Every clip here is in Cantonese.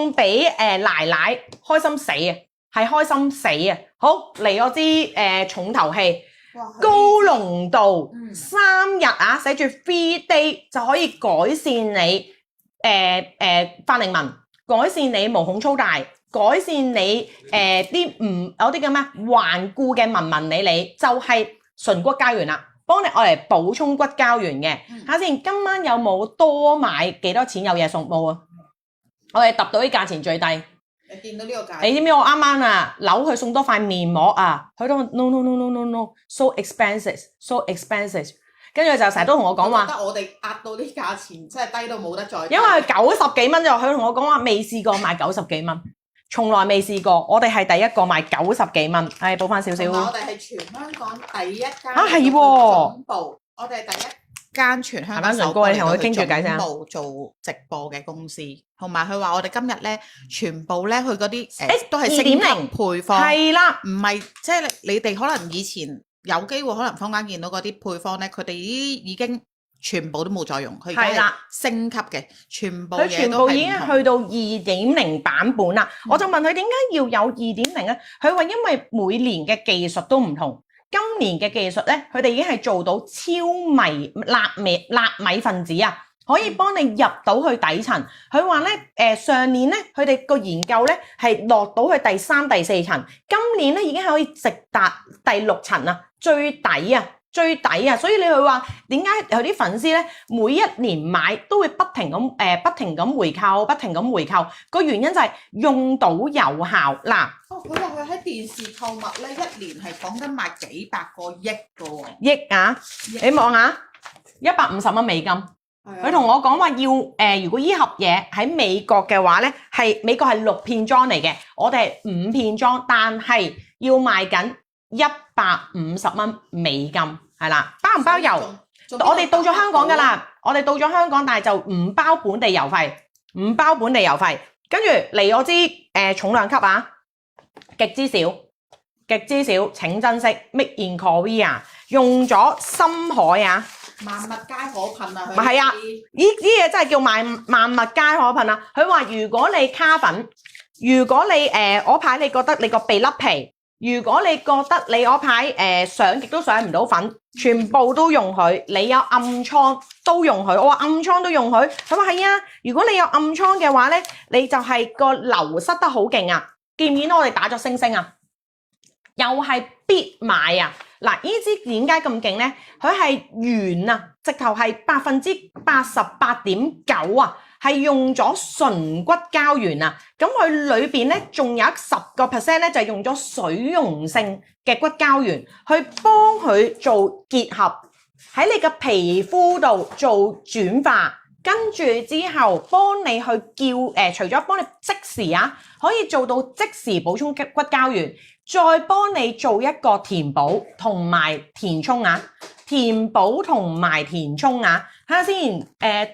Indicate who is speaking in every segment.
Speaker 1: 送俾奶奶，開心死啊！係開心死啊！好嚟我支重頭戲，高濃度3日啊，寫住 3 day 就可以改善你法令紋，改善你毛孔粗大，改善你有啲叫咩頑固嘅紋理，就係純骨膠原啦。幫你愛嚟補充骨膠原嘅，睇下先，今晚有冇多買幾多錢有嘢送冇啊？我哋揼到啲價錢最低。
Speaker 2: 你見到呢個價？
Speaker 1: 你知唔知我啱啱啊扭佢送多塊面膜啊？佢都 no so expensive，跟住就成日都同我講話，
Speaker 2: 覺得我哋壓到啲價錢真係低到冇得再低。
Speaker 1: 因為90幾蚊就佢同我講話未試過賣90幾蚊。從來未試過，我哋係第一個賣90幾蚊，係補翻少少。
Speaker 2: 我哋係全香港第一間
Speaker 1: 係喎
Speaker 2: 總部，我哋係第一間全香港首個
Speaker 1: 你同佢傾住偈先。
Speaker 2: 總部做直播嘅公司，同埋佢話我哋今日咧全部咧佢嗰啲都係升級配方，
Speaker 1: 係啦，
Speaker 2: 唔係即係你哋可能以前有機會可能坊間見到嗰啲配方咧，佢哋已經全部都冇再用，佢而家係升級嘅，全部嘢都係唔同。佢全部已經去到2.0版本啦。我就問佢點解要有2.0咧？佢話因為每年嘅技術都唔同，今年嘅技術咧，佢哋已經係做到超微納米分子啊，可以幫你入到去底層。佢話咧，上年咧，佢哋個研究咧係落到去第3、第4層，今年咧已經係可以直達第6層啊，最底啊！所以你去話點解有啲粉絲咧每一年買都會不停咁回購，個原因就係用到有效嗱。佢話佢喺電視購物咧，一年係講緊賣幾百個億㗎喎。
Speaker 1: 億啊！你望下150蚊美金。佢同我講話要如果依盒嘢喺美國嘅話咧，美國係6片裝嚟嘅，我哋係5片裝，但係要賣緊150蚊美金。係啦，包唔包郵？我哋到咗香港㗎啦，我哋到咗香港，但係就唔包本地郵費，跟住嚟我支重量級啊，極之少，請珍惜 ，Made in Korea， 用咗深海啊，
Speaker 2: 萬物皆可噴啊！
Speaker 1: 係啊，呢啲嘢真係叫萬物皆可噴啊！佢話如果你卡粉，如果你嗰排你覺得你個鼻甩皮。如果你覺得你嗰排上極都上唔到粉，全部都用佢。你有暗瘡都用佢。我話暗瘡都用佢。佢話係啊，如果你有暗瘡嘅話咧，你就係個流失得好勁啊！見唔見到我哋打咗星星啊？又係必買啊！嗱，呢支點解咁勁咧？佢係原啊，直頭係88.9%啊！係用咗純骨膠原啊，咁佢裏邊咧仲有10%咧就係用咗水溶性嘅骨膠原去幫佢做結合喺你嘅皮膚度做轉化，跟住之後幫你去除咗幫你即時啊可以做到即時補充骨膠原，再幫你做一個填補同埋填充啊，填補同埋填充啊。睇下先，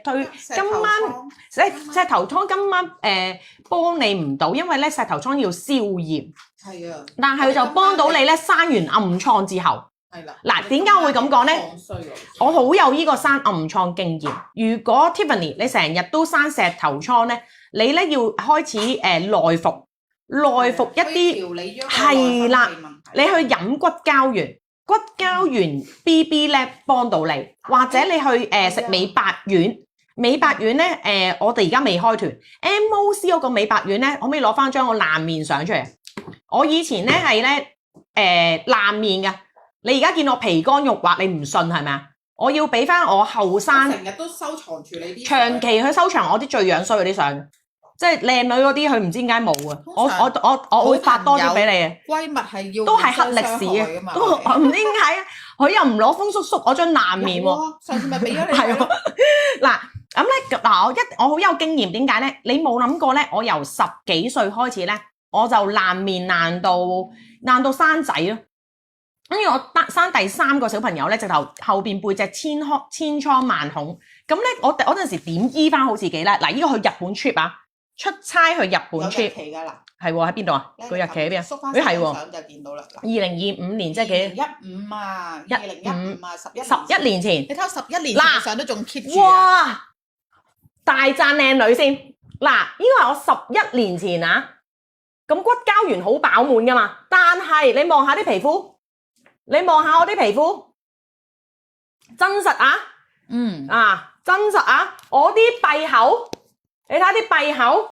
Speaker 1: 對今晚石頭瘡今晚幫你唔到，因為咧石頭瘡要消炎，係啊，但係佢就幫到你咧生完暗瘡之後，係啦。嗱，點解我會咁講咧？我好有呢個生暗瘡經驗。如果 Tiffany 你成日都生石頭瘡咧，你咧要開始內服一啲，係啦，你去飲骨膠原。骨膠原 BB 咧幫到你，或者你去食美白丸咧我哋而家未開團 MOC 嗰個美白丸咧，可唔可以攞翻張我爛面相出嚟？我以前咧係咧爛面嘅，你而家見我皮乾肉滑，你唔信係咪啊？我要俾翻我後生，
Speaker 2: 成日都收藏住你啲，
Speaker 1: 長期去收藏我啲最樣衰嗰啲相。即係靚女嗰啲，佢唔知點解冇啊！我會發多啲俾你啊！
Speaker 2: 閨蜜係要
Speaker 1: 都係黑歷史啊！都唔知點解啊！佢又唔攞風叔叔我張爛面喎，
Speaker 2: 上次咪俾咗你
Speaker 1: 係喎。嗱咁咧，我好有經驗，點解咧？你冇諗過咧？我由10幾歲開始咧，我就爛面爛到生仔咯。跟住我生第3個小朋友咧，直頭後邊背脊千瘡萬孔。咁咧，我嗰陣時點醫翻好自己咧？嗱，呢個去日本 trip 啊！出差去日本 trip
Speaker 2: 期㗎啦，
Speaker 1: 係喎，喺邊度啊？個日期喺邊啊？
Speaker 2: 縮翻相就見到啦。
Speaker 1: 2025年即係幾
Speaker 2: ？2015啊，2015啊
Speaker 1: ，11年前。
Speaker 2: 你睇11年前嘅相都仲 keep 住。
Speaker 1: 哇！大讚靚女先，嗱，呢個係我11年前啊，咁骨膠原好飽滿噶嘛，但係你望下啲皮膚，你望下我啲皮膚，真實啊，真實啊，我啲閉口，你睇啲閉口。